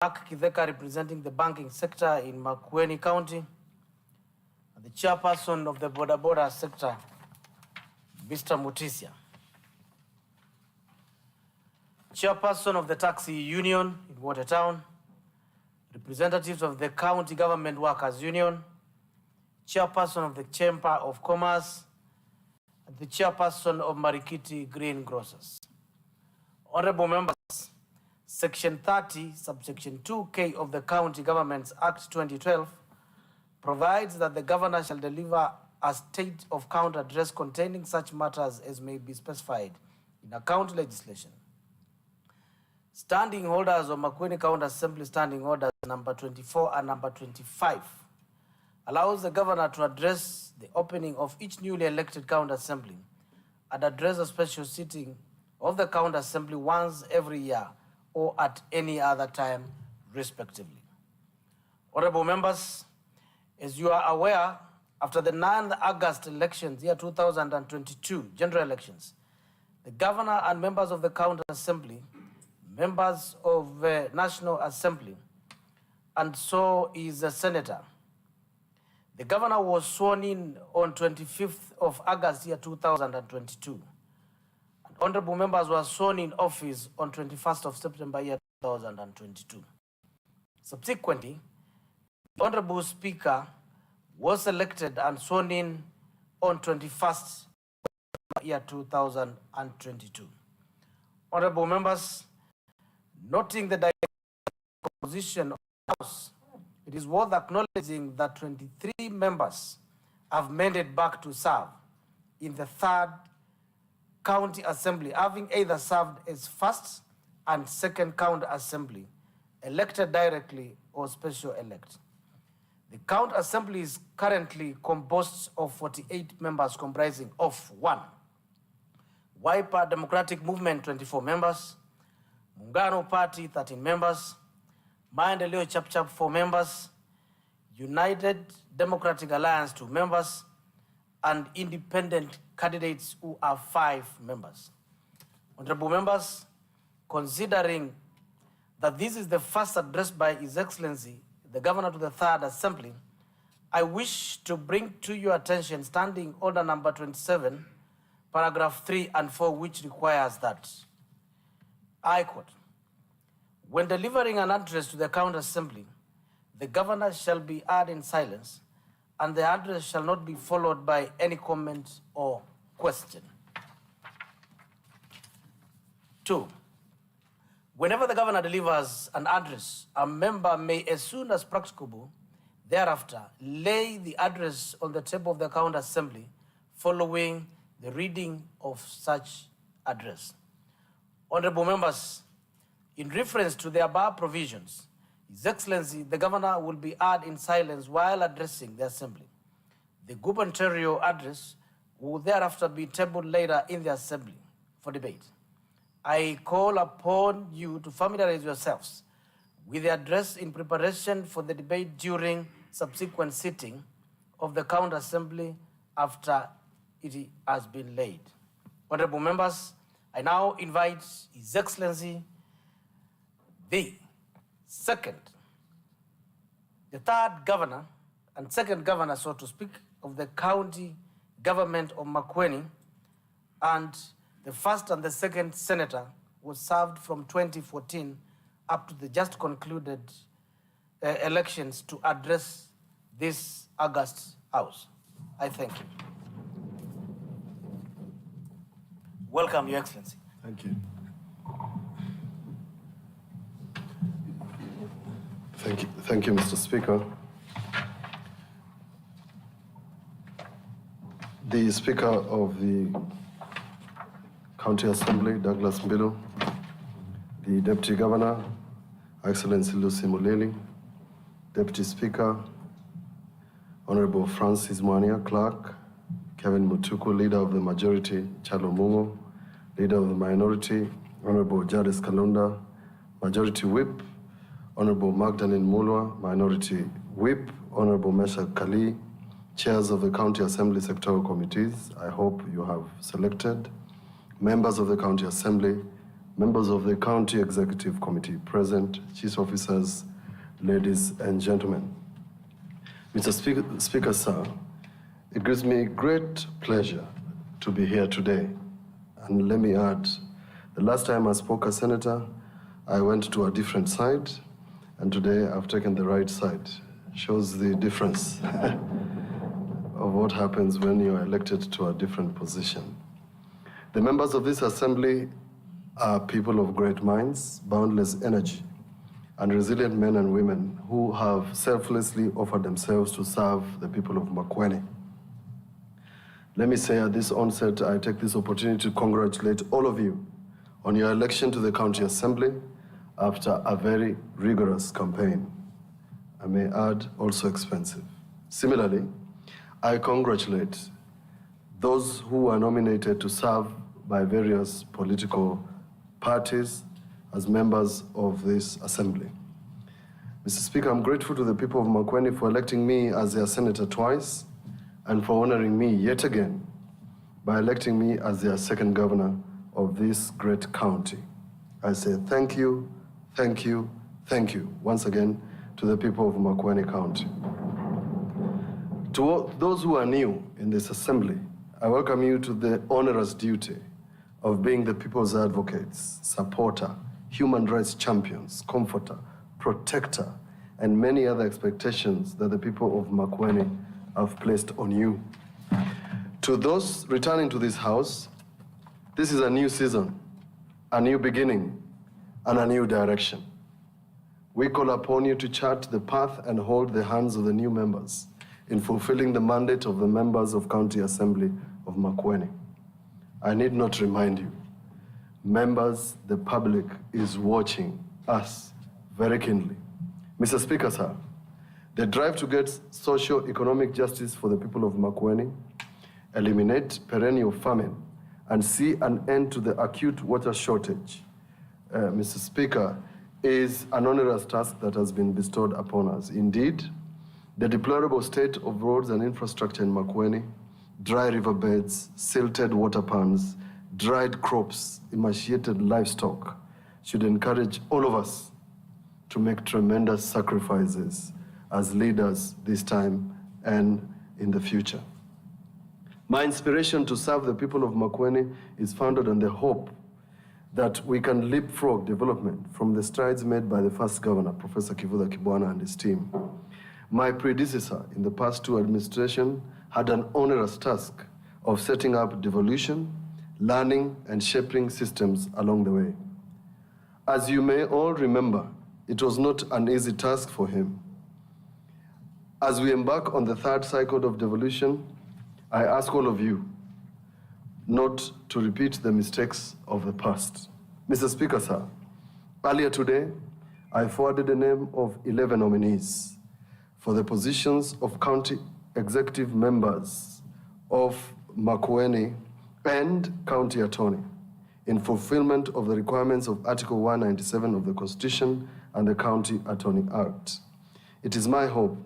Mark Kitheka representing the banking sector in Makueni County, and the chairperson of the Boda Boda sector, Mr. Mutisia. Chairperson of the taxi union in Watertown, representatives of the county government workers union, chairperson of the chamber of commerce, and the chairperson of Marikiti Greengrocers. Honorable members, Section 30, subsection 2K of the County Governments Act 2012 provides that the governor shall deliver a state of count address containing such matters as may be specified in a county legislation. Standing orders of Makueni County Assembly Standing Orders number 24 and number 25 allows the governor to address the opening of each newly elected county assembly and address a special sitting of the county assembly once every year or at any other time, respectively. Honorable members, as you are aware, after the 9th August elections, year 2022, general elections, the governor and members of the county assembly, members of the National Assembly, and so is the senator. The governor was sworn in on 25th of August, year 2022. And honorable members were sworn in office on 21st of September, year 2022. Subsequently, the honorable speaker was elected and sworn in on 21st year 2022. Honorable members, noting the composition of the House, it is worth acknowledging that 23 members have made it back to serve in the 3rd County Assembly, having either served as first and second county assembly, elected directly or special elect. The county assembly is currently composed of 48 members comprising of 1. Wiper Democratic Movement, 24 members. Muungano Party, 13 members. Maendeleo Chap 4 members. United Democratic Alliance, 2 members. And independent candidates who are 5 members. Honorable members, considering that this is the first address by His Excellency, the Governor to the 3rd Assembly, I wish to bring to your attention Standing Order number 27, paragraph 3 and 4, which requires that, I quote, when delivering an address to the County Assembly, the Governor shall be heard in silence, and the address shall not be followed by any comment or question. 2. Whenever the governor delivers an address, a member may, as soon as practicable, thereafter, lay the address on the table of the county assembly following the reading of such address. Honorable members, in reference to the above provisions, His Excellency, the governor will be heard in silence while addressing the assembly. The gubernatorial address will thereafter be tabled later in the assembly for debate. I call upon you to familiarize yourselves with the address in preparation for the debate during subsequent sitting of the county assembly after it has been laid. Honorable members, I now invite His Excellency, the 3rd governor and 2nd governor, so to speak, of the county government of Makueni, and the 1st and the 2nd senator was served from 2014 up to the just concluded elections to address this August House. I thank you. Welcome, Your Excellency. Thank you. Thank you, Mr. Speaker. The Speaker of the County Assembly, Douglas Mbilu, the Deputy Governor, Excellency Lucy Mulili, Deputy Speaker, Honorable Francis Mwania, Clerk, Kevin Mutuku, Leader of the Majority, Chalo Mungo, Leader of the Minority, Honorable Jadis Kalunda, Majority Whip, Honorable Magdalene Mulwa, Minority Whip, Honorable Meshach Kali, Chairs of the County Assembly Sectoral Committees, I hope you have selected, members of the County Assembly, members of the County Executive Committee present, chief officers, ladies and gentlemen. Mr. Speaker, sir, it gives me great pleasure to be here today. And let me add, the last time I spoke as senator, I went to a different side, and today I've taken the right side. Shows the difference of what happens when you're elected to a different position. The members of this assembly are people of great minds, boundless energy, and resilient men and women who have selflessly offered themselves to serve the people of Makueni. Let me say at this onset, I take this opportunity to congratulate all of you on your election to the County Assembly after a very rigorous campaign. I may add, also expensive. Similarly, I congratulate those who were nominated to serve by various political parties as members of this assembly. Mr. Speaker, I'm grateful to the people of Makueni for electing me as their senator twice and for honoring me yet again by electing me as their second governor of this great county. I say thank you, thank you, thank you once again to the people of Makueni County. To those who are new in this assembly, I welcome you to the onerous duty of being the people's advocates, supporter, human rights champions, comforter, protector, and many other expectations that the people of Makueni have placed on you. To those returning to this house, this is a new season, a new beginning, and a new direction. We call upon you to chart the path and hold the hands of the new members in fulfilling the mandate of the members of County Assembly of Makueni. I need not remind you, members, the public is watching us very keenly. Mr. Speaker, sir, the drive to get socio-economic justice for the people of Makueni, eliminate perennial famine, and see an end to the acute water shortage, Mr. Speaker, is an onerous task that has been bestowed upon us. Indeed, the deplorable state of roads and infrastructure in Makueni, dry riverbeds, silted water ponds, dried crops, emaciated livestock, should encourage all of us to make tremendous sacrifices as leaders this time and in the future. My inspiration to serve the people of Makueni is founded on the hope that we can leapfrog development from the strides made by the first governor, Professor Kivutha Kibwana, and his team. My predecessor in the past two administrations had an onerous task of setting up devolution, learning, and shaping systems along the way. As you may all remember, it was not an easy task for him. As we embark on the third cycle of devolution, I ask all of you not to repeat the mistakes of the past. Mr. Speaker, sir, earlier today, I forwarded the name of 11 nominees for the positions of county executive members of Makueni and county attorney in fulfillment of the requirements of Article 197 of the Constitution and the County Attorney Act. It is my hope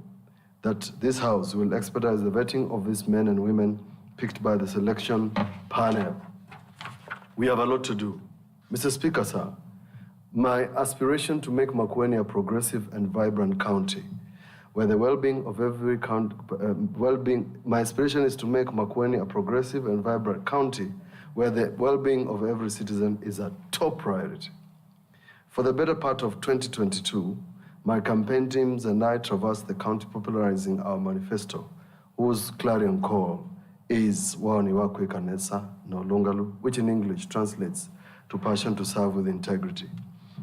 that this House will expedite the vetting of these men and women picked by the selection panel. We have a lot to do. Mr. Speaker, sir, my aspiration to make Makueni a progressive and vibrant county, where the well-being of every county, my aspiration is to make Makueni a progressive and vibrant county, where the well-being of every citizen is a top priority. For the better part of 2022, my campaign teams and I traversed the county popularizing our manifesto, whose clarion call is Wao ni wakwe kanesa no lungalu, which in English translates to passion to serve with integrity.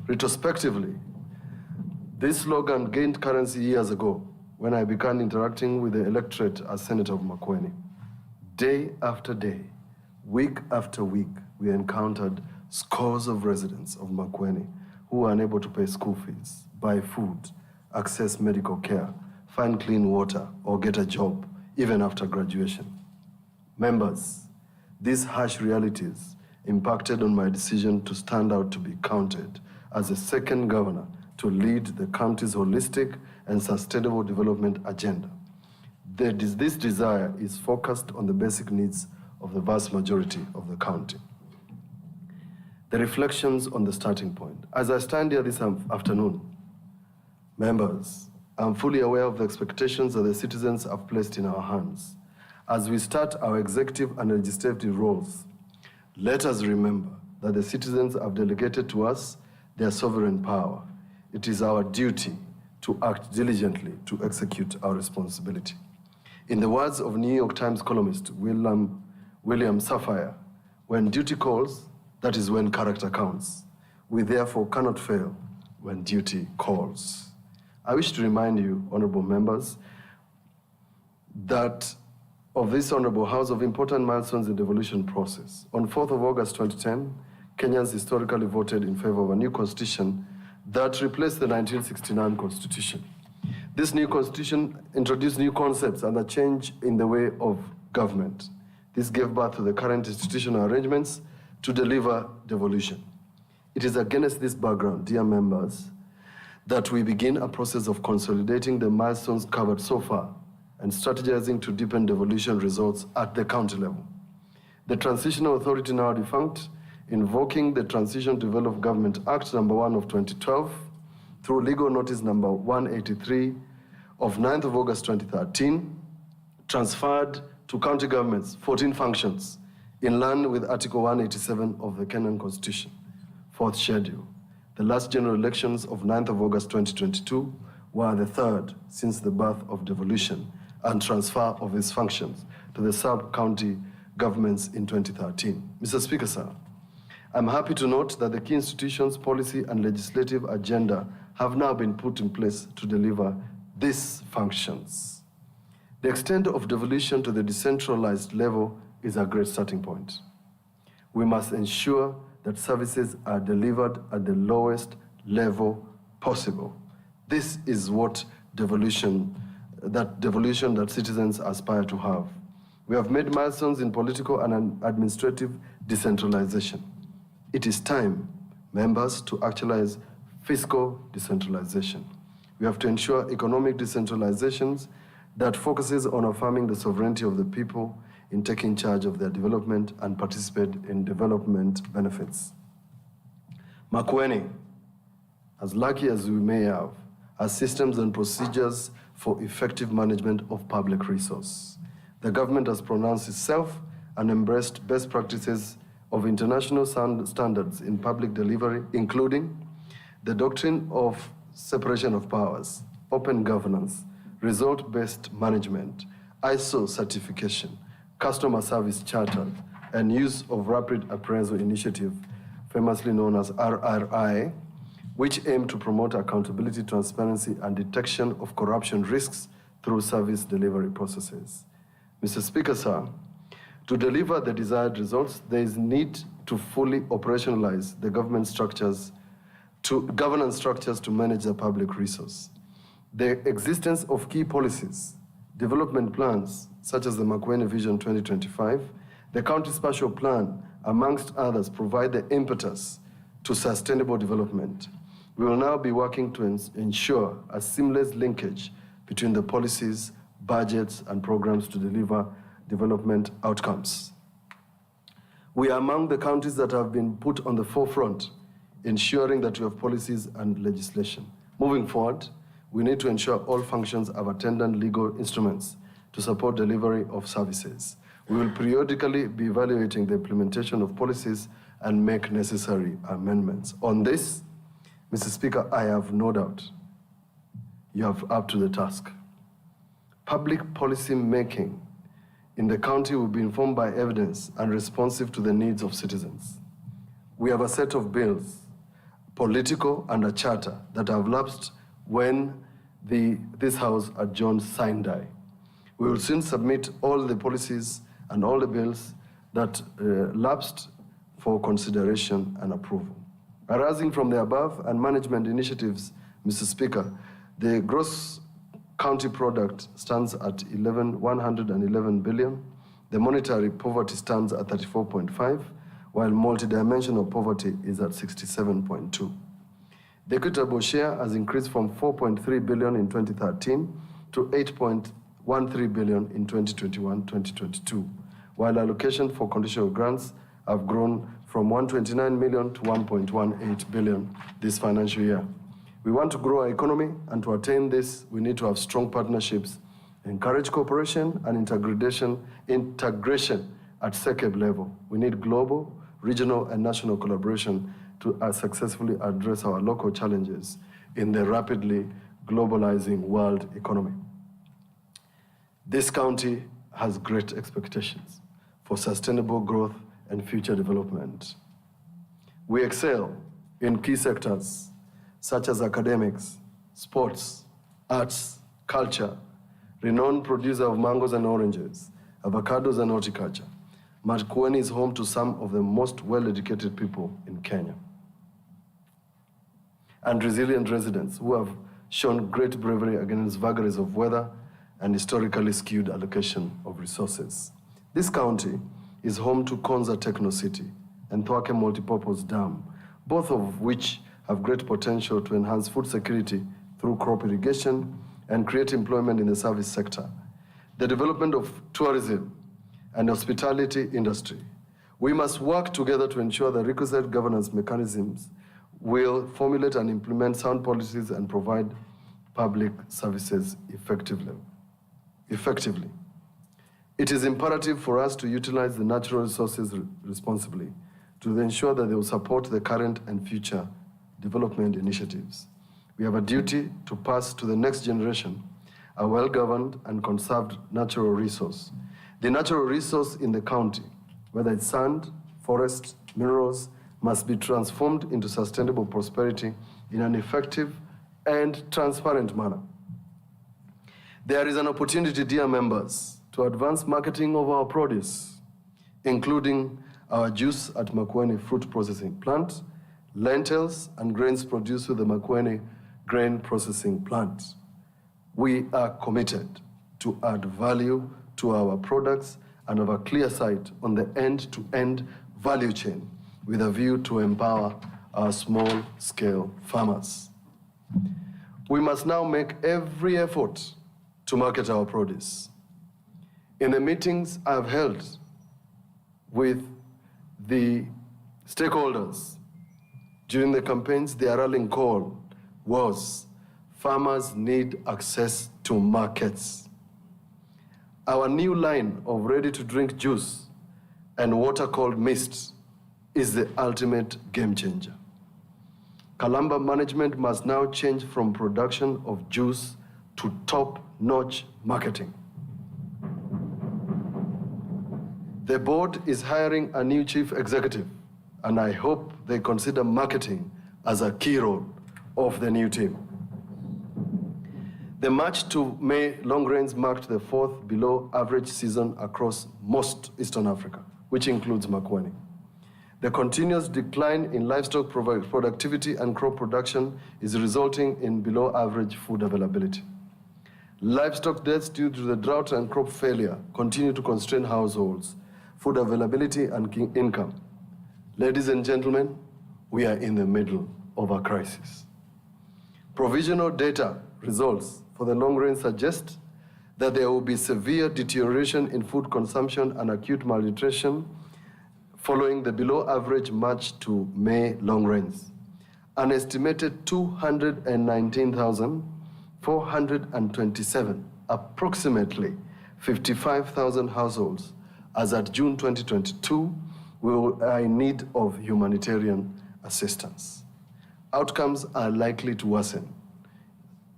Retrospectively, this slogan gained currency years ago when I began interacting with the electorate as Senator of Makueni. Day after day, week after week, we encountered scores of residents of Makueni who were unable to pay school fees, buy food, access medical care, find clean water, or get a job, even after graduation. Members, these harsh realities impacted on my decision to stand out to be counted as the second governor to lead the county's holistic and sustainable development agenda. This desire is focused on the basic needs of the vast majority of the county. The reflections on the starting point. As I stand here this afternoon, members, I'm fully aware of the expectations that the citizens have placed in our hands. As we start our executive and legislative roles, let us remember that the citizens have delegated to us their sovereign power. It is our duty to act diligently to execute our responsibility. In the words of New York Times columnist William Safire, when duty calls, that is when character counts. We therefore cannot fail when duty calls. I wish to remind you, honorable members, that of this honorable House of important milestones in the devolution process. On 4th of August 2010, Kenyans historically voted in favor of a new constitution that replaced the 1969 constitution. This new constitution introduced new concepts and a change in the way of government. This gave birth to the current institutional arrangements to deliver devolution. It is against this background, dear members, that we begin a process of consolidating the milestones covered so far and strategizing to deepen devolution results at the county level. The Transitional Authority, now defunct, invoking the Transition to Develop Government Act number 1 of 2012 through legal notice number 183 of 9th of August 2013, transferred to county governments 14 functions in line with Article 187 of the Kenyan Constitution. Fourth schedule. The last general elections of 9th of August 2022 were the third since the birth of devolution and transfer of its functions to the sub-county governments in 2013. Mr. Speaker, sir, I'm happy to note that the key institutions, policy, and legislative agenda have now been put in place to deliver these functions. The extent of devolution to the decentralized level is a great starting point. We must ensure that services are delivered at the lowest level possible. This is what devolution that citizens aspire to have. We have made milestones in political and administrative decentralization. It is time, members, to actualize fiscal decentralization. We have to ensure economic decentralizations that focuses on affirming the sovereignty of the people in taking charge of their development and participate in development benefits. Makueni, as lucky as we may have, has systems and procedures for effective management of public resource. The government has pronounced itself and embraced best practices of international standards in public delivery, including the doctrine of separation of powers, open governance, result-based management, ISO certification, customer service charter, and use of rapid appraisal initiative, famously known as RRI, which aim to promote accountability, transparency, and detection of corruption risks through service delivery processes. Mr. Speaker, sir, to deliver the desired results, there is need to fully operationalize the governance structures to manage the public resource. The existence of key policies, development plans, such as the Makueni Vision 2025, the County Spatial Plan, amongst others, provide the impetus to sustainable development. We will now be working to ensure a seamless linkage between the policies, budgets, and programs to deliver development outcomes. We are among the counties that have been put on the forefront, ensuring that we have policies and legislation. Moving forward, we need to ensure all functions have attendant legal instruments to support delivery of services. We will periodically be evaluating the implementation of policies and make necessary amendments. On this, Mr. Speaker, I have no doubt you are up to the task. Public policy making in the county will be informed by evidence and responsive to the needs of citizens. We have a set of bills, political and a charter, that have lapsed when this House adjourned sine die. We will soon submit all the policies and all the bills that lapsed for consideration and approval. Arising from the above and management initiatives, Mr. Speaker, the gross county product stands at 111 billion. The monetary poverty stands at 34.5, while multidimensional poverty is at 67.2. The equitable share has increased from 4.3 billion in 2013 to 8.13 billion in 2021-2022, while allocation for conditional grants have grown from 129 million to 1.18 billion this financial year. We want to grow our economy, and to attain this, we need to have strong partnerships, encourage cooperation and integration at SECEB level. We need global, regional, and national collaboration to successfully address our local challenges in the rapidly globalizing world economy. This county has great expectations for sustainable growth and future development. We excel in key sectors such as academics, sports, arts, culture, renowned producer of mangoes and oranges, avocados and horticulture. Makueni is home to some of the most well-educated people in Kenya, and resilient residents who have shown great bravery against vagaries of weather and historically skewed allocation of resources. This county is home to Konza Techno City and Thwake Multipurpose Dam, both of which have great potential to enhance food security through crop irrigation and create employment in the service sector. The development of tourism and hospitality industry. We must work together to ensure the requisite governance mechanisms will formulate and implement sound policies and provide public services effectively. It is imperative for us to utilize the natural resources responsibly to ensure that they will support the current and future development initiatives. We have a duty to pass to the next generation a well-governed and conserved natural resource. The natural resource in the county, whether it's sand, forest, minerals, must be transformed into sustainable prosperity in an effective and transparent manner. There is an opportunity, dear members, to advance marketing of our produce, including our juice at Makueni Fruit Processing Plant, lentils and grains produced with the Makueni Grain Processing Plant. We are committed to add value to our products and have a clear sight on the end-to-end value chain with a view to empower our small-scale farmers. We must now make every effort to market our produce. In the meetings I've held with the stakeholders during the campaigns, the rallying call was farmers need access to markets. Our new line of ready-to-drink juice and water called Mist is the ultimate game changer. Kalamba management must now change from production of juice to top-notch marketing. The board is hiring a new chief executive, and I hope they consider marketing as a key role of the new team. The March to May long rains marked the fourth below average season across most Eastern Africa, which includes Makueni. The continuous decline in livestock productivity and crop production is resulting in below average food availability. Livestock deaths due to the drought and crop failure continue to constrain households, food availability and income. Ladies and gentlemen, we are in the middle of a crisis. Provisional data results for the long rain suggest that there will be severe deterioration in food consumption and acute malnutrition following the below average March to May long rains. An estimated 219,427, approximately 55,000 households as at June 2022 are in need of humanitarian assistance. Outcomes are likely to worsen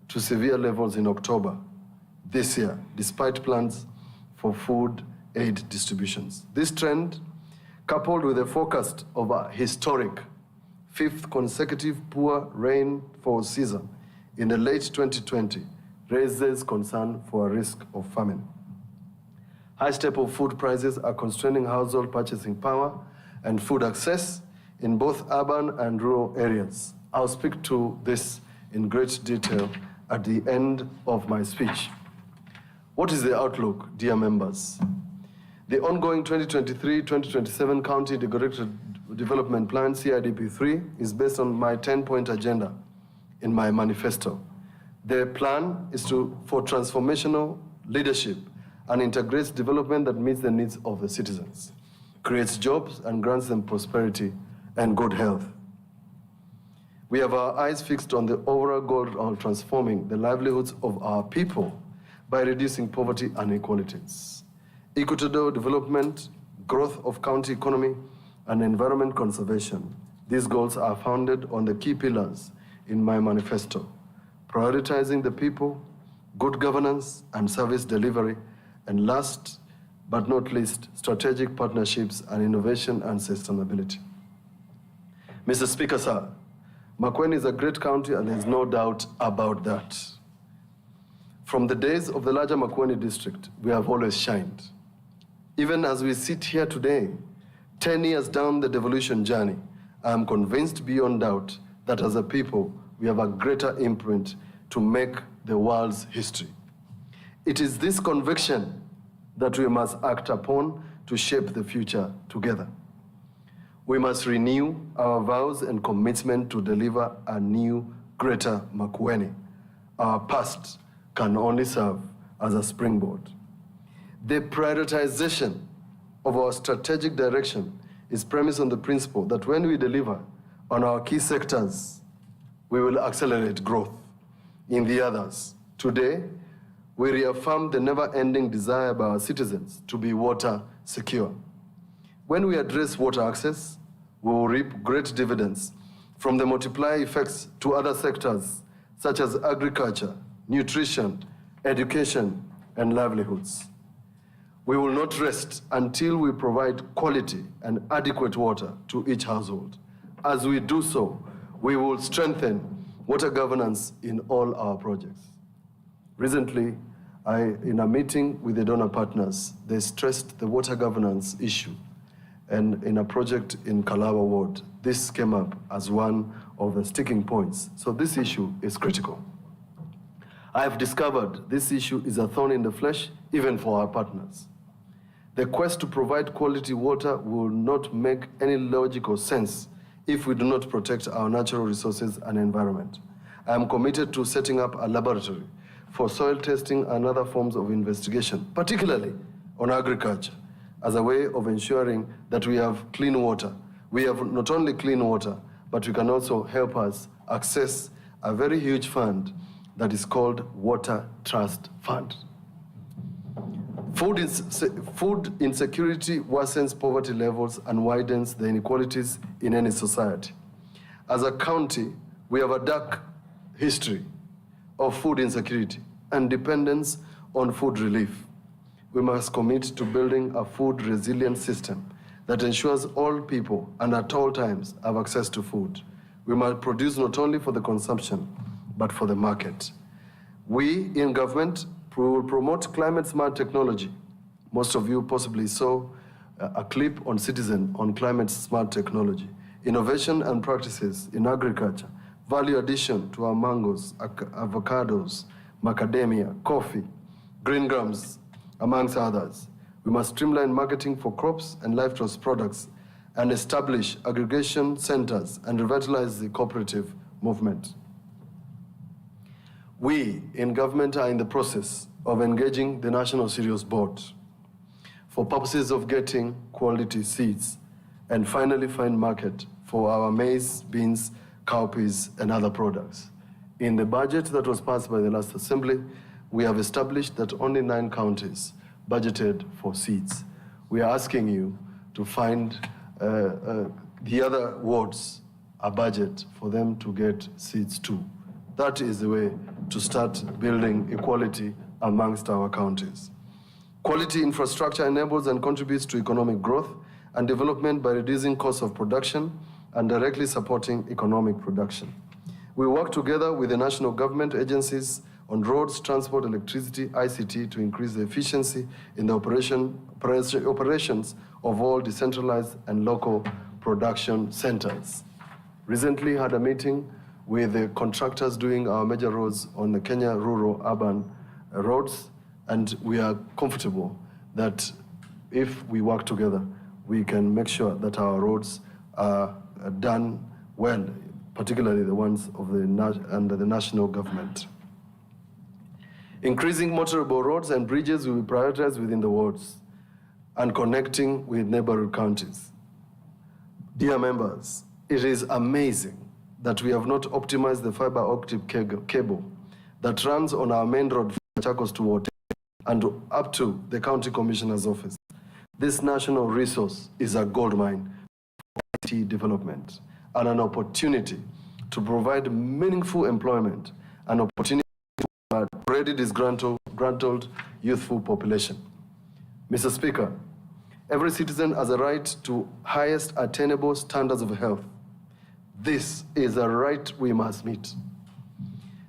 to severe levels in October this year, despite plans for food aid distributions. This trend, coupled with the forecast of a historic fifth consecutive poor rainfall season in the late 2020, raises concern for a risk of famine. High staple food prices are constraining household purchasing power and food access in both urban and rural areas. I'll speak to this in great detail at the end of my speech. What is the outlook, dear members? The ongoing 2023-2027 County Integrated Development Plan, CIDP3, is based on my 10-point agenda in my manifesto. The plan is for transformational leadership and integrates development that meets the needs of the citizens. creates jobs and grants them prosperity and good health. We have our eyes fixed on the overall goal of transforming the livelihoods of our people by reducing poverty and inequalities. Equitable development, growth of county economy, and environment conservation. These goals are founded on the key pillars in my manifesto: prioritizing the people, good governance and service delivery, and last but not least, strategic partnerships and innovation and sustainability. Mr. Speaker, sir, Makueni is a great county and there's no doubt about that. From the days of the larger Makueni district, we have always shined. Even as we sit here today, 10 years down the devolution journey, I am convinced beyond doubt that as a people, we have a greater imprint to make the world's history. It is this conviction that we must act upon to shape the future together. We must renew our vows and commitment to deliver a new, greater Makueni. Our past can only serve as a springboard. The prioritization of our strategic direction is premised on the principle that when we deliver on our key sectors, we will accelerate growth in the others. Today, we reaffirm the never-ending desire by our citizens to be water secure. When we address water access, we will reap great dividends from the multiplier effects to other sectors such as agriculture, nutrition, education, and livelihoods. We will not rest until we provide quality and adequate water to each household. As we do so, we will strengthen water governance in all our projects. Recently, in a meeting with the donor partners, they stressed the water governance issue. And in a project in Kalawa Ward, this came up as one of the sticking points. So this issue is critical. I have discovered this issue is a thorn in the flesh, even for our partners. The quest to provide quality water will not make any logical sense if we do not protect our natural resources and environment. I am committed to setting up a laboratory for soil testing and other forms of investigation, particularly on agriculture, as a way of ensuring that we have clean water. We have not only clean water, but we can also help us access a very huge fund that is called Water Trust Fund. Food insecurity worsens poverty levels and widens the inequalities in any society. As a county, we have a dark history of food insecurity and dependence on food relief. We must commit to building a food resilient system that ensures all people and at all times have access to food. We must produce not only for the consumption, but for the market. We in government will promote climate smart technology. Most of you possibly saw a clip on Citizen on climate smart technology, innovation and practices in agriculture, value addition to our mangoes, avocados, macadamia, coffee, green grams, amongst others. We must streamline marketing for crops and livestock products and establish aggregation centers and revitalize the cooperative movement. We in government are in the process of engaging the National Cereals Board for purposes of getting quality seeds and finally find market for our maize, beans, cowpeas, and other products. In the budget that was passed by the last assembly, we have established that only 9 counties budgeted for seeds. We are asking you to find the other wards a budget for them to get seeds too. That is the way to start building equality amongst our counties. Quality infrastructure enables and contributes to economic growth and development by reducing costs of production and directly supporting economic production. We work together with the national government agencies on roads, transport, electricity, ICT to increase the efficiency in the operations of all decentralized and local production centers. Recently had a meeting with the contractors doing our major roads on the Kenya rural urban roads, and we are comfortable that if we work together, we can make sure that our roads are done well, particularly the ones of under the national government. Increasing motorable roads and bridges will be prioritized within the wards. and connecting with neighboring counties. Dear members, it is amazing that we have not optimized the fiber optic cable that runs on our main road from Chacos to Wote and up to the County Commissioner's office. This national resource is a gold mine for IT development and an opportunity to provide meaningful employment and opportunity to our already disgruntled youthful population. Mr. Speaker, every citizen has a right to highest attainable standards of health. This is a right we must meet.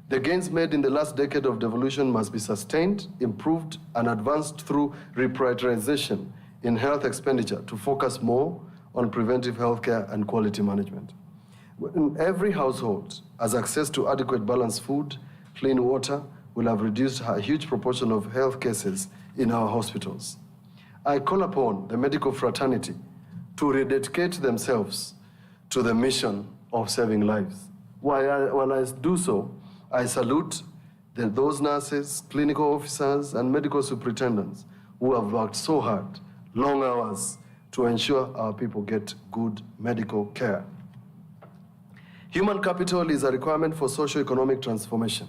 The gains made in the last decade of devolution must be sustained, improved, and advanced through reprioritization in health expenditure to focus more on preventive healthcare and quality management. When every household has access to adequate balanced food, clean water will have reduced a huge proportion of health cases in our hospitals. I call upon the medical fraternity to rededicate themselves to the mission of saving lives. When I do so, I salute those nurses, clinical officers, and medical superintendents who have worked so hard, long hours, to ensure our people get good medical care. Human capital is a requirement for socio-economic transformation.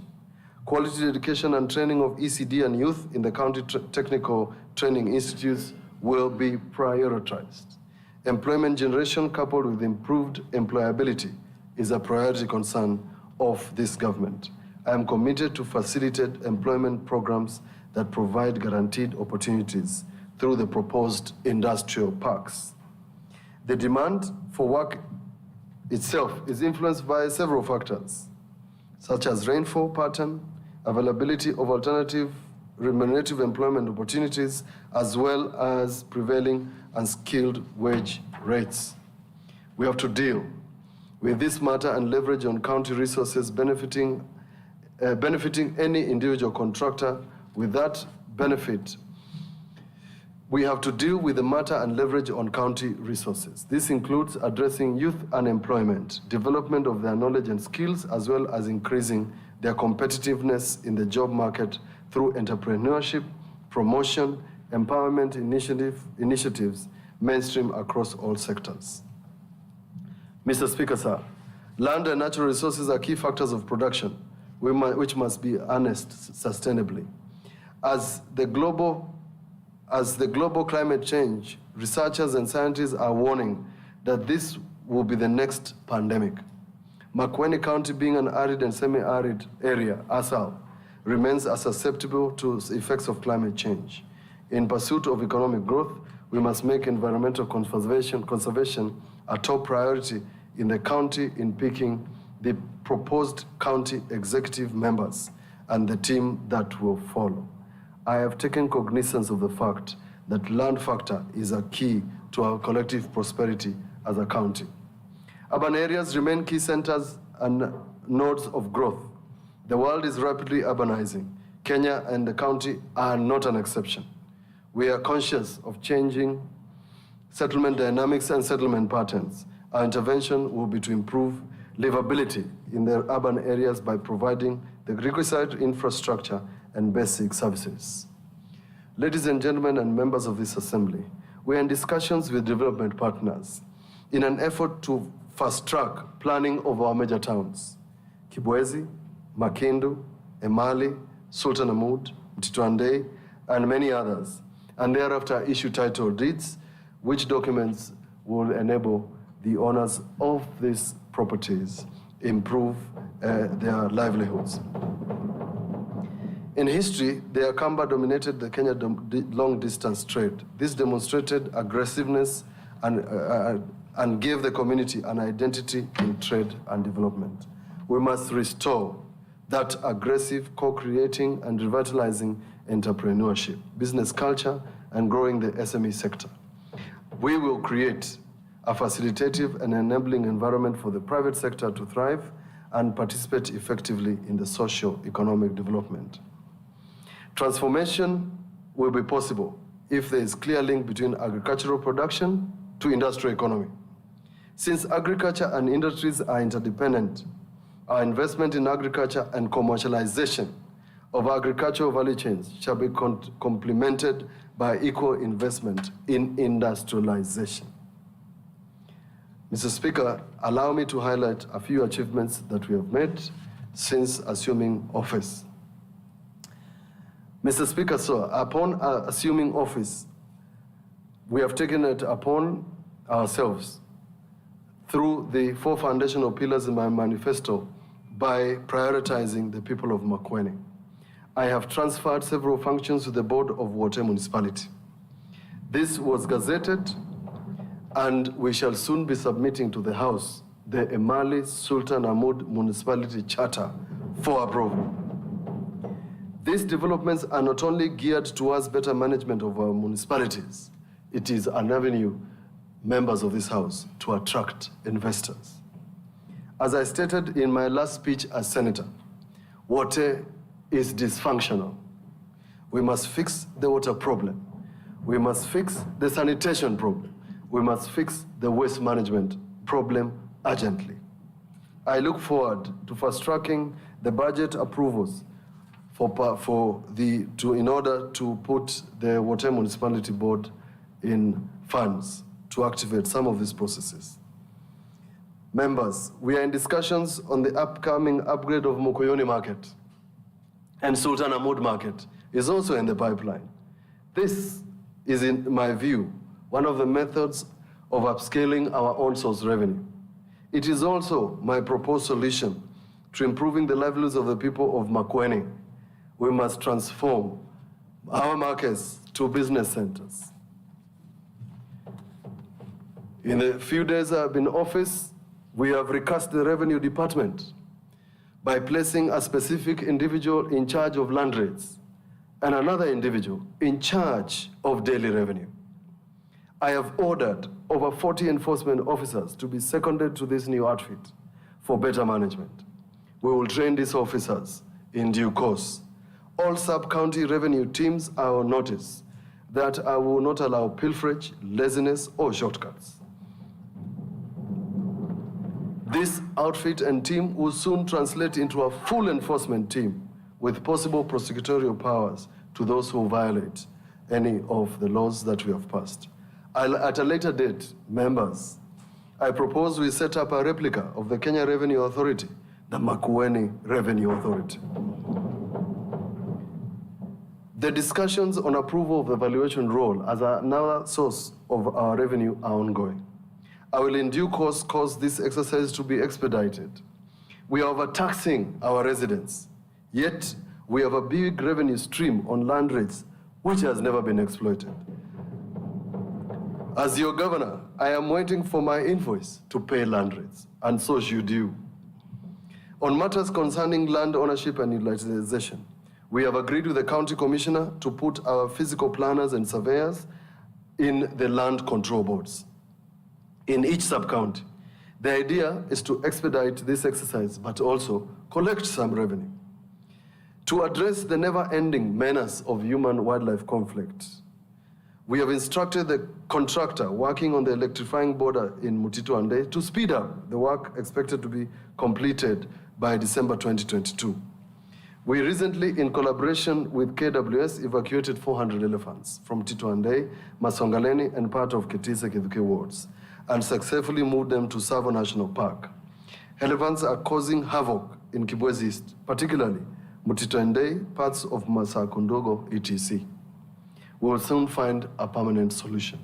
Quality education and training of ECD and youth in the county technical training institutes will be prioritized. Employment generation coupled with improved employability is a priority concern of this government. I am committed to facilitate employment programs that provide guaranteed opportunities through the proposed industrial parks. The demand for work itself is influenced by several factors, such as rainfall pattern, availability of alternative remunerative employment opportunities, as well as prevailing unskilled wage rates. We have to deal with this matter and leverage on county resources benefiting any individual contractor with that benefit. We have to deal with the matter and leverage on county resources. This includes addressing youth unemployment, development of their knowledge and skills, as well as increasing their competitiveness in the job market through entrepreneurship, promotion, empowerment initiatives, mainstream across all sectors. Mr. Speaker, sir, land and natural resources are key factors of production, which must be harnessed sustainably. As the global climate change, researchers and scientists are warning that this will be the next pandemic. Makueni County, being an arid and semi-arid area, ASAL, remains as susceptible to the effects of climate change. In pursuit of economic growth, we must make environmental conservation a top priority in the county in picking the proposed county executive members and the team that will follow. I have taken cognizance of the fact that land factor is a key to our collective prosperity as a county. Urban areas remain key centers and nodes of growth. The world is rapidly urbanizing. Kenya and the county are not an exception. We are conscious of changing settlement dynamics and settlement patterns. Our intervention will be to improve livability in the urban areas by providing the requisite infrastructure and basic services. Ladies and gentlemen and members of this assembly, we are in discussions with development partners in an effort to fast-track planning of our major towns, Kibwezi, Makindu, Emali, Sultan Ahmud, Mtito, and many others, and thereafter issue title deeds, which documents will enable the owners of these properties improve their livelihoods. In history, the Akamba dominated the Kenya long-distance trade. This demonstrated aggressiveness and gave the community an identity in trade and development. We must restore that aggressive, co-creating and revitalizing entrepreneurship, business culture, and growing the SME sector. We will create a facilitative and enabling environment for the private sector to thrive and participate effectively in the socio-economic development. Transformation will be possible if there is clear link between agricultural production to industrial economy. Since agriculture and industries are interdependent, our investment in agriculture and commercialization of agricultural value chains shall be complemented by equal investment in industrialization. Mr. Speaker, allow me to highlight a few achievements that we have made since assuming office. Mr. Speaker, sir, upon assuming office, we have taken it upon ourselves through the 4 foundational pillars in my manifesto by prioritizing the people of Makueni. I have transferred several functions to the board of Wote Municipality. This was gazetted, and we shall soon be submitting to the House the Emali Sultan Ahmad Municipality Charter for approval. These developments are not only geared towards better management of our municipalities, it is an avenue, members of this House, to attract investors. As I stated in my last speech as Senator, Wote is dysfunctional. We must fix the water problem. We must fix the sanitation problem. We must fix the waste management problem urgently. I look forward to fast-tracking the budget approvals in order to put the Wote Municipality Board in funds to activate some of these processes. Members, we are in discussions on the upcoming upgrade of Mukoyoni Market, and Sultan Ahmad Market is also in the pipeline. This is, in my view, one of the methods of upscaling our own source revenue. It is also my proposed solution to improving the livelihoods of the people of Makueni. We must transform our markets to business centers. In the few days I've been in office, we have recast the revenue department by placing a specific individual in charge of land rates and another individual in charge of daily revenue. I have ordered over 40 enforcement officers to be seconded to this new outfit for better management. We will train these officers in due course. All sub-county revenue teams are on notice that I will not allow pilferage, laziness, or shortcuts. This outfit and team will soon translate into a full enforcement team with possible prosecutorial powers to those who violate any of the laws that we have passed. At a later date, members, I propose we set up a replica of the Kenya Revenue Authority, the Makueni Revenue Authority. The discussions on approval of the valuation role as another source of our revenue are ongoing. I will in due course cause this exercise to be expedited. We are overtaxing our residents, yet we have a big revenue stream on land rates which has never been exploited. As your governor, I am waiting for my invoice to pay land rates, and so should you. On matters concerning land ownership and utilization, we have agreed with the county commissioner to put our physical planners and surveyors in the land control boards in each sub-county. The idea is to expedite this exercise, but also collect some revenue. To address the never-ending menace of human-wildlife conflict, we have instructed the contractor working on the electrifying border in Mutito Ande to speed up the work expected to be completed by December 2022. We recently, in collaboration with KWS, evacuated 400 elephants from Tito Ande, Masongaleni, and part of Ketise Kithuke wards, and successfully moved them to Savo National Park. Elephants are causing havoc in Kibwezi East, particularly Mutito Ande, parts of Masakundogo, etc. We will soon find a permanent solution.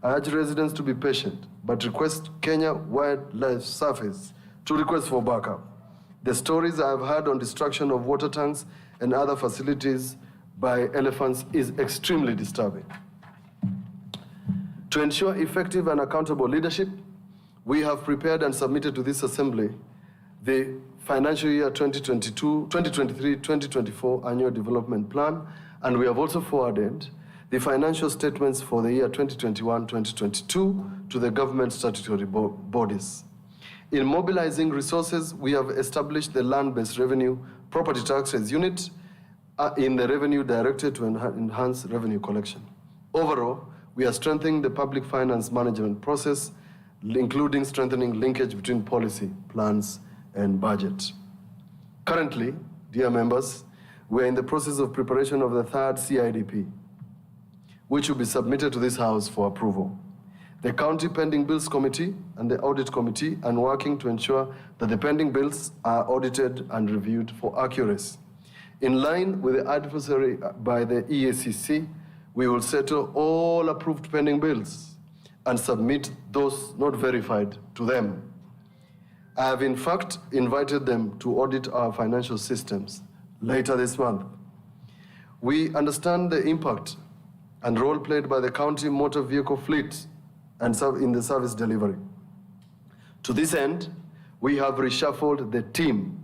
I urge residents to be patient, but request Kenya Wildlife Service to request for backup. The stories I have heard on destruction of water tanks and other facilities by elephants is extremely disturbing. To ensure effective and accountable leadership, we have prepared and submitted to this Assembly the financial year 2023-2024 Annual Development Plan, and we have also forwarded the financial statements for the year 2021-2022 to the government statutory bodies. In mobilizing resources, we have established the Land-Based Revenue Property Taxes Unit in the Revenue Directorate to enhance revenue collection. Overall, we are strengthening the public finance management process, including strengthening linkage between policy, plans, and budget. Currently, dear members, We are in the process of preparation of the third CIDP, which will be submitted to this House for approval. The County Pending Bills Committee and the Audit Committee are working to ensure that the pending bills are audited and reviewed for accuracy. In line with the advisory by the EACC, we will settle all approved pending bills and submit those not verified to them. I have in fact invited them to audit our financial systems later this month. We understand the impact and role played by the county motor vehicle fleet and in the service delivery. To this end, we have reshuffled the team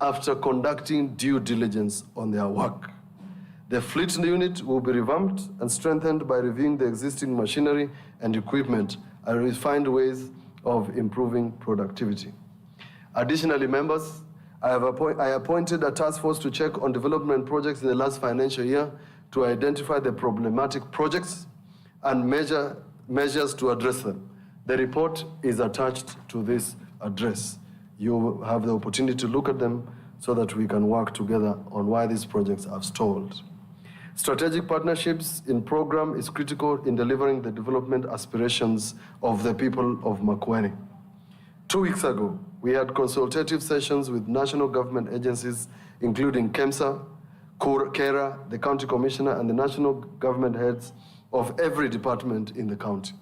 after conducting due diligence on their work. The fleet unit will be revamped and strengthened by reviewing the existing machinery and equipment and refined ways of improving productivity. Additionally, members, I appointed a task force to check on development projects in the last financial year to identify the problematic projects and measures to address them. The report is attached to this address. You have the opportunity to look at them so that we can work together on why these projects have stalled. Strategic partnerships in program is critical in delivering the development aspirations of the people of Makueni. 2 weeks ago, we had consultative sessions with national government agencies, including KEMSA, KERA, the county commissioner, and the national government heads of every department in the county.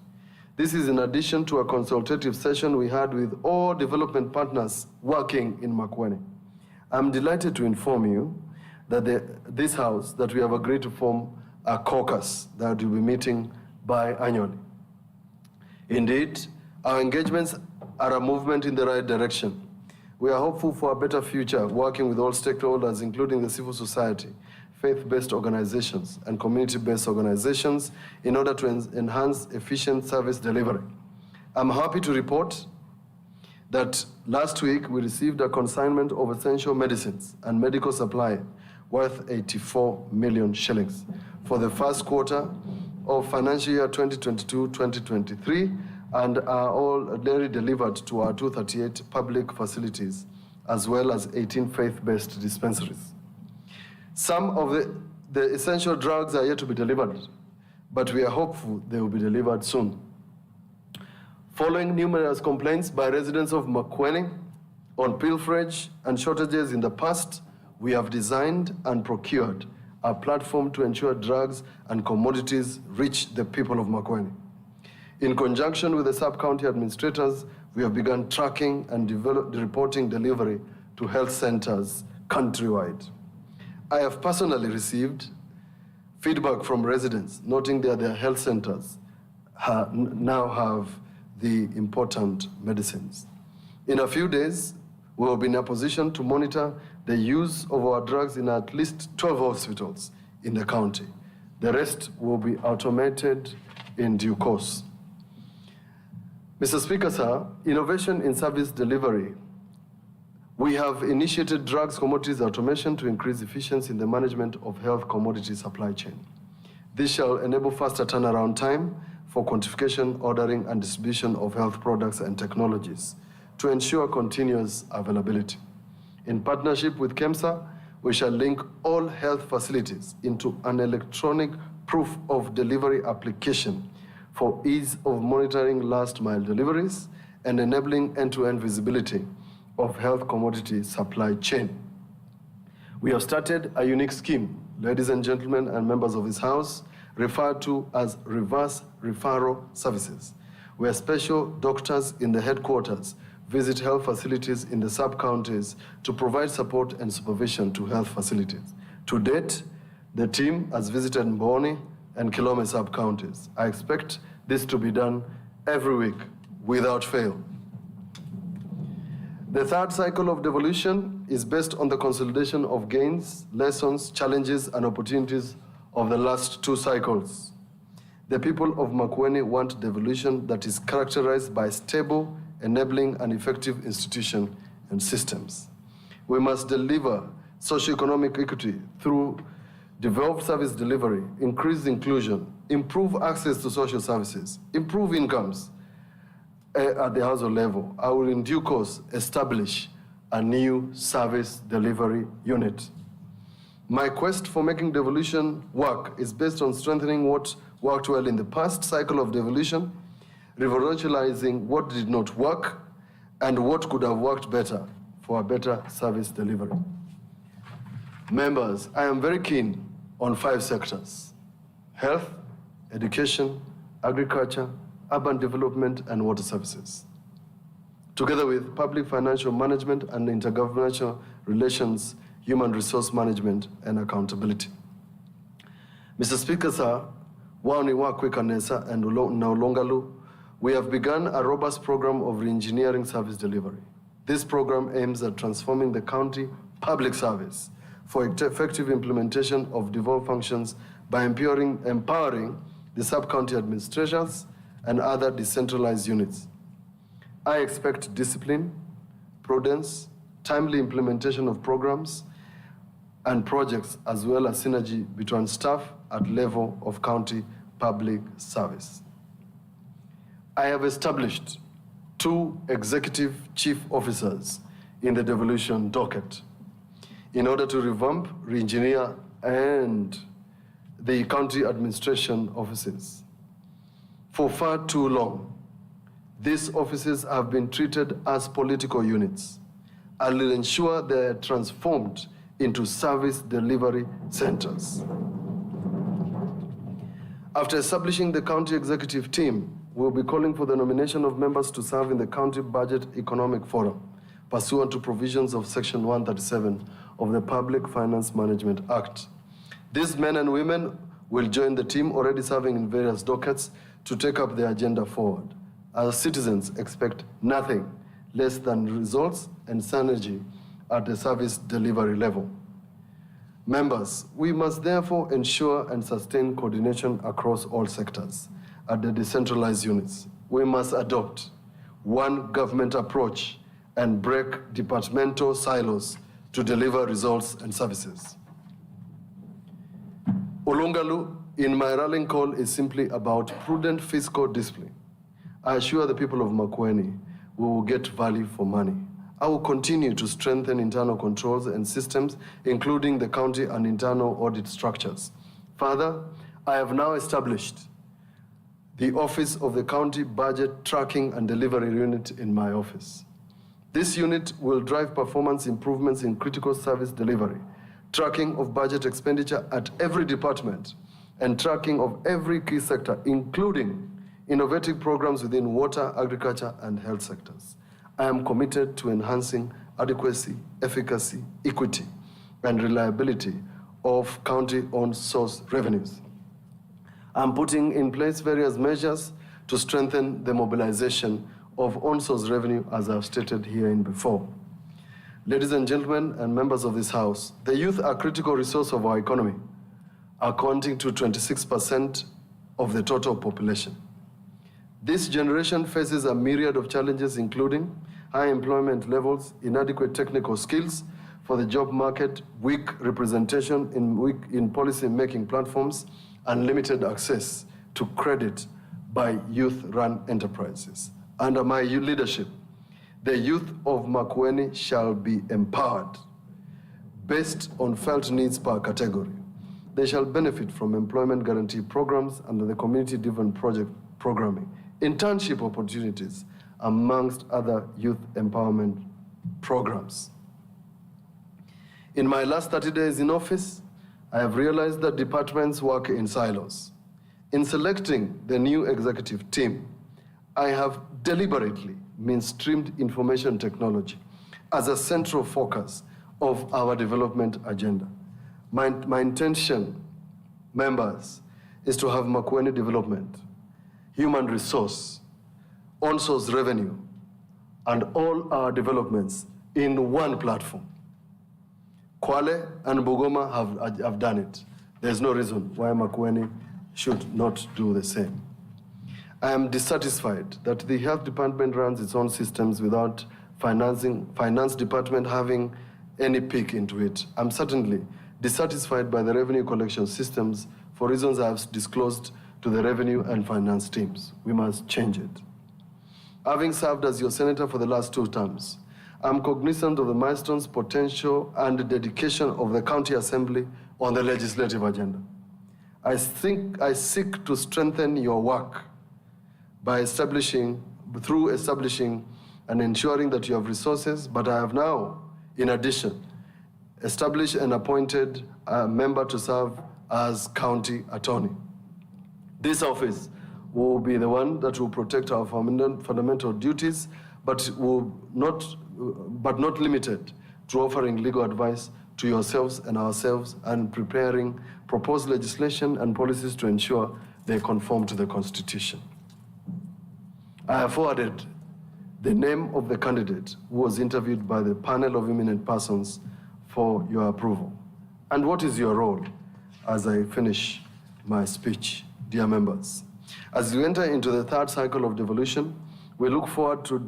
This is in addition to a consultative session we had with all development partners working in Makueni. I'm delighted to inform you that this House, that we have agreed to form a caucus that will be meeting biannually. Indeed, our engagements are a movement in the right direction. We are hopeful for a better future, working with all stakeholders, including the civil society, faith-based organizations, and community-based organizations in order to enhance efficient service delivery. I'm happy to report that last week we received a consignment of essential medicines and medical supply worth 84 million shillings for the first quarter of financial year 2022-2023 and are already delivered to our 238 public facilities as well as 18 faith-based dispensaries. Some of the essential drugs are yet to be delivered, but we are hopeful they will be delivered soon. Following numerous complaints by residents of Makueni on pilferage and shortages in the past, we have designed and procured a platform to ensure drugs and commodities reach the people of Makueni. In conjunction with the sub-county administrators, we have begun tracking and reporting delivery to health centers countrywide. I have personally received feedback from residents noting that their health centers now have the important medicines. In a few days, we will be in a position to monitor the use of our drugs in at least 12 hospitals in the county. The rest will be automated in due course. Mr. Speaker, sir, innovation in service delivery. We have initiated drugs commodities automation to increase efficiency in the management of health commodity supply chain. This shall enable faster turnaround time for quantification, ordering, and distribution of health products and technologies to ensure continuous availability. In partnership with KEMSA, we shall link all health facilities into an electronic proof of delivery application for ease of monitoring last-mile deliveries and enabling end-to-end visibility of health commodity supply chain. We have started a unique scheme, ladies and gentlemen and members of this House, referred to as reverse referral services, where special doctors in the headquarters visit health facilities in the sub-counties to provide support and supervision to health facilities. To date, the team has visited Mboni and Kilome sub-counties. I expect this to be done every week without fail. The third cycle of devolution is based on the consolidation of gains, lessons, challenges, and opportunities of the last two cycles. The people of Makueni want devolution that is characterized by stable, enabling, and effective institutions and systems. We must deliver socioeconomic equity through developed service delivery, increased inclusion, improve access to social services, improve incomes at the household level. I will in due course establish a new service delivery unit. My quest for making devolution work is based on strengthening what worked well in the past cycle of devolution, revolutionizing what did not work, and what could have worked better for a better service delivery. Members, I am very keen on 5 sectors: health, education, agriculture, urban development, and water services, together with public financial management and intergovernmental relations, human resource management, and accountability. Mr. Speaker, sir, Wani Wakwe Kanesa and Naulongalu, we have begun a robust program of re-engineering service delivery. This program aims at transforming the county public service for effective implementation of devolved functions by empowering the sub-county administrators and other decentralized units. I expect discipline, prudence, timely implementation of programs and projects, as well as synergy between staff at level of county public service. I have established 2 executive chief officers in the devolution docket in order to revamp, re-engineer, and the county administration offices. For far too long, these offices have been treated as political units. I will ensure they are transformed into service delivery centers. After establishing the county executive team, we'll be calling for the nomination of members to serve in the County Budget Economic Forum, pursuant to provisions of Section 137 of the Public Finance Management Act. These men and women will join the team already serving in various dockets to take up the agenda forward. Our citizens expect nothing less than results and synergy at the service delivery level. Members, we must therefore ensure and sustain coordination across all sectors at the decentralized units. We must adopt one government approach and break departmental silos to deliver results and services. Olungalu, in my rallying call, is simply about prudent fiscal discipline. I assure the people of Makueni we will get value for money. I will continue to strengthen internal controls and systems, including the county and internal audit structures. Further, I have now established the Office of the County Budget Tracking and Delivery Unit in my office. This unit will drive performance improvements in critical service delivery, tracking of budget expenditure at every department, and tracking of every key sector, including innovative programs within water, agriculture, and health sectors. I am committed to enhancing adequacy, efficacy, equity, and reliability of county-owned source revenues. I'm putting in place various measures to strengthen the mobilization of on-source revenue, as I've stated herein before. Ladies and gentlemen and members of this House, the youth are a critical resource of our economy, accounting to 26% of the total population. This generation faces a myriad of challenges, including high employment levels, inadequate technical skills for the job market, weak representation in policy-making platforms, and limited access to credit by youth-run enterprises. Under my leadership, the youth of Makueni shall be empowered based on felt needs per category. They shall benefit from employment guarantee programs under the community-driven project programming, internship opportunities, amongst other youth empowerment programs. In my last 30 days in office, I have realized that departments work in silos. In selecting the new executive team, I have deliberately mainstreamed information technology as a central focus of our development agenda. My intention, members, is to have Makueni development, human resource, on-source revenue, and all our developments in one platform. Kwale and Bugoma have done it. There's no reason why Makueni should not do the same. I am dissatisfied that the health department runs its own systems without finance department having any peek into it. I'm certainly dissatisfied by the revenue collection systems for reasons I have disclosed to the revenue and finance teams. We must change it. Having served as your senator for the last 2 terms, I'm cognizant of the milestones, potential, and the dedication of the County Assembly on the legislative agenda. I seek to strengthen your work through establishing and ensuring that you have resources, but I have now, in addition, established and appointed a member to serve as county attorney. This office will be the one that will protect our fundamental duties, but not limited to offering legal advice to yourselves and ourselves and preparing proposed legislation and policies to ensure they conform to the Constitution. I have forwarded the name of the candidate who was interviewed by the panel of eminent persons for your approval. And what is your role as I finish my speech, dear members? As we enter into the third cycle of devolution, we look forward to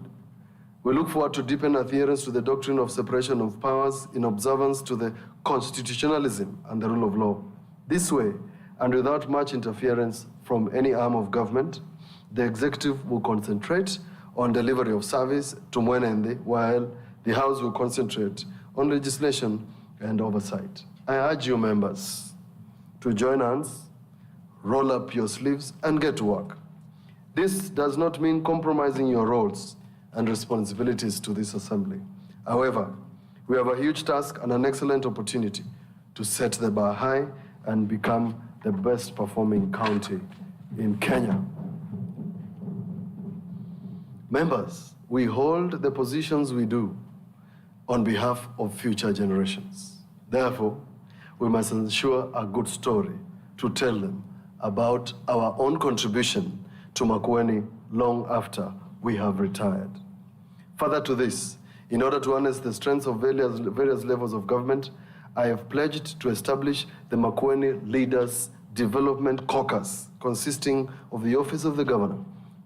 deepen adherence to the doctrine of separation of powers in observance to the constitutionalism and the rule of law. This way, and without much interference from any arm of government, the executive will concentrate on delivery of service to Mwenende, while the House will concentrate on legislation and oversight. I urge you members to join hands, roll up your sleeves, and get to work. This does not mean compromising your roles and responsibilities to this assembly. However, we have a huge task and an excellent opportunity to set the bar high and become the best performing county in Kenya. Members, we hold the positions we do on behalf of future generations. Therefore, we must ensure a good story to tell them about our own contribution to Makueni long after we have retired. Further to this, in order to harness the strengths of various levels of government, I have pledged to establish the Makueni Leaders Development Caucus, consisting of the Office of the Governor,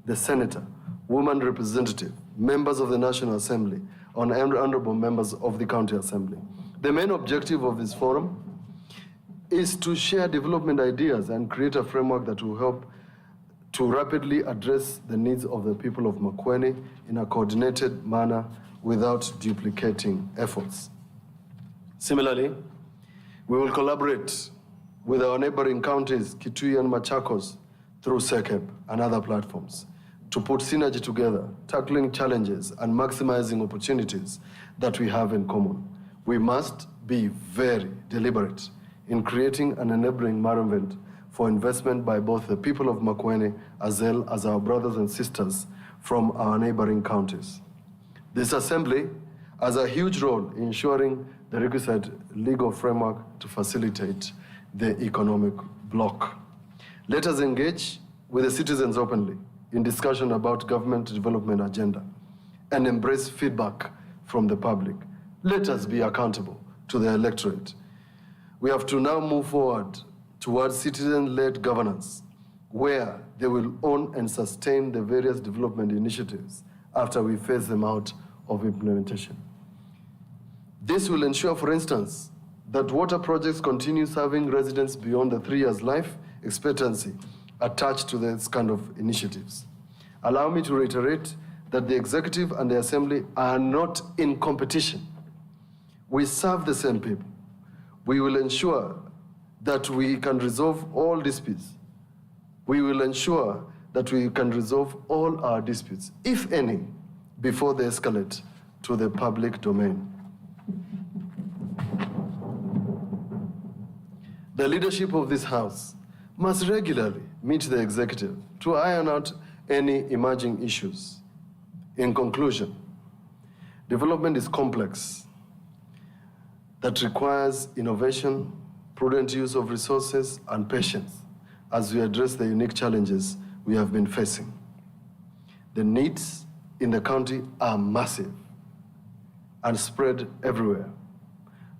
the Senator, Woman Representative, members of the National Assembly, and honorable members of the County Assembly. The main objective of this forum is to share development ideas and create a framework that will help to rapidly address the needs of the people of Makueni in a coordinated manner without duplicating efforts. Similarly, we will collaborate with our neighboring counties, Kitui and Machakos, through SECEP and other platforms to put synergy together, tackling challenges and maximizing opportunities that we have in common. We must be very deliberate in creating an enabling environment for investment by both the people of Makueni as well as our brothers and sisters from our neighboring counties. This assembly has a huge role in ensuring the requisite legal framework to facilitate the economic bloc. Let us engage with the citizens openly in discussion about government development agenda and embrace feedback from the public. Let us be accountable to the electorate. We have to now move forward towards citizen-led governance, where they will own and sustain the various development initiatives after we phase them out of implementation. This will ensure, for instance, that water projects continue serving residents beyond the 3 years life expectancy attached to this kind of initiatives. Allow me to reiterate that the executive and the assembly are not in competition. We serve the same people. We will ensure that we can resolve all disputes. We will ensure that we can resolve all our disputes, if any, before they escalate to the public domain. The leadership of this House must regularly meet the executive to iron out any emerging issues. In conclusion, development is complex that requires innovation, prudent use of resources, and patience as we address the unique challenges we have been facing. The needs in the county are massive and spread everywhere.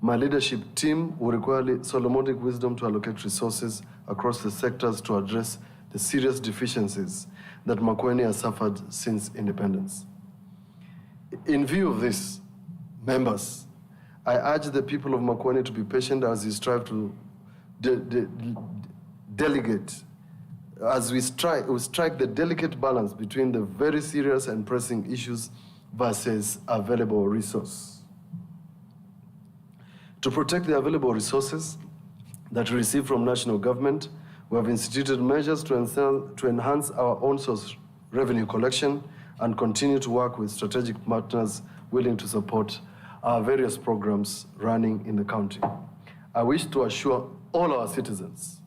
My leadership team will require Solomonic wisdom to allocate resources across the sectors to address the serious deficiencies that Makueni has suffered since independence. In view of this, members, I urge the people of Makueni to be patient as we strive to delegate, as we strike the delicate balance between the very serious and pressing issues versus available resource. To protect the available resources that we receive from national government, we have instituted measures to enhance our own source revenue collection and continue to work with strategic partners willing to support our various programs running in the county. I wish to assure all our citizens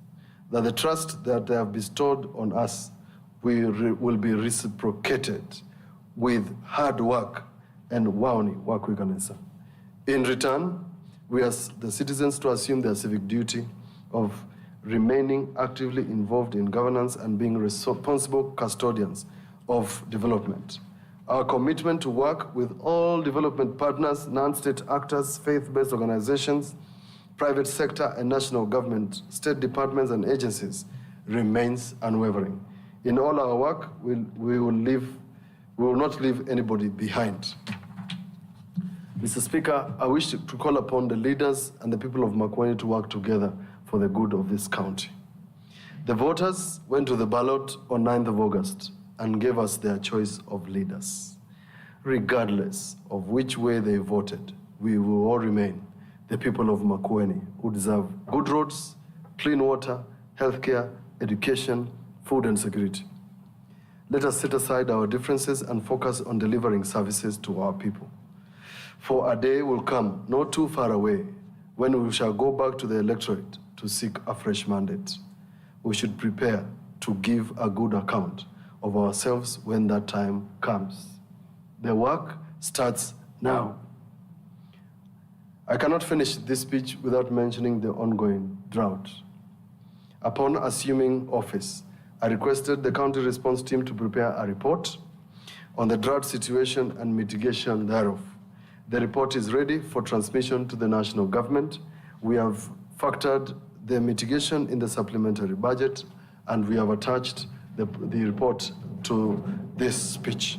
that the trust that they have bestowed on us will be reciprocated with hard work and wawni wakwikanisa. In return, we ask the citizens to assume their civic duty of remaining actively involved in governance and being responsible custodians of development. Our commitment to work with all development partners, non-state actors, faith-based organizations, private sector and national government, state departments and agencies remains unwavering. In all our work, we will not leave anybody behind. Mr. Speaker, I wish to call upon the leaders and the people of Makueni to work together for the good of this county. The voters went to the ballot on 9th of August and gave us their choice of leaders. Regardless of which way they voted, we will all remain the people of Makueni who deserve good roads, clean water, healthcare, education, food and security. Let us set aside our differences and focus on delivering services to our people. For a day will come, not too far away, when we shall go back to the electorate to seek a fresh mandate. We should prepare to give a good account of ourselves when that time comes. The work starts now. I cannot finish this speech without mentioning the ongoing drought. Upon assuming office, I requested the county response team to prepare a report on the drought situation and mitigation thereof. The report is ready for transmission to the national government. We have factored the mitigation in the supplementary budget, and we have attached the report to this speech.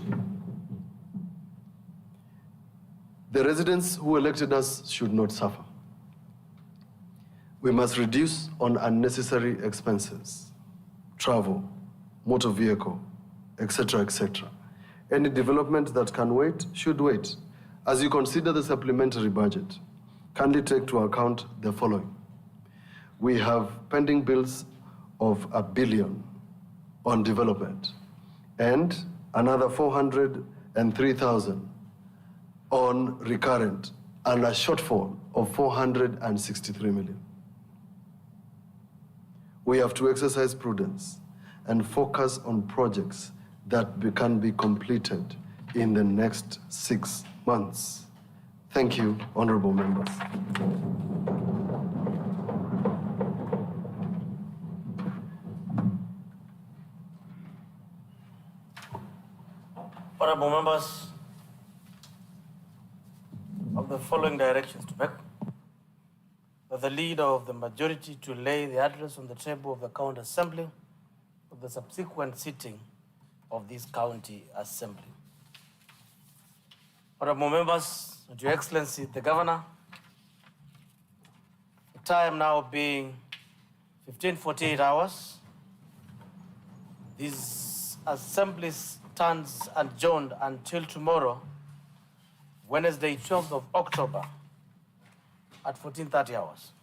The residents who elected us should not suffer. We must reduce on unnecessary expenses, travel, motor vehicle, etc., etc. Any development that can wait should wait. As you consider the supplementary budget, kindly take to account the following. We have pending bills of $1 billion on development and another 403,000 on recurrent and a shortfall of 463 million. We have to exercise prudence and focus on projects that can be completed in the next 6 months. Thank you, honorable members. Honorable members, of the following directions to make. That the leader of the majority to lay the address on the table of the county assembly of the subsequent sitting of this county assembly. Honorable members, Your Excellency the Governor, the time now being 15:48 hours, this assembly stands adjourned until tomorrow, Wednesday, 12th of October at 14:30 hours.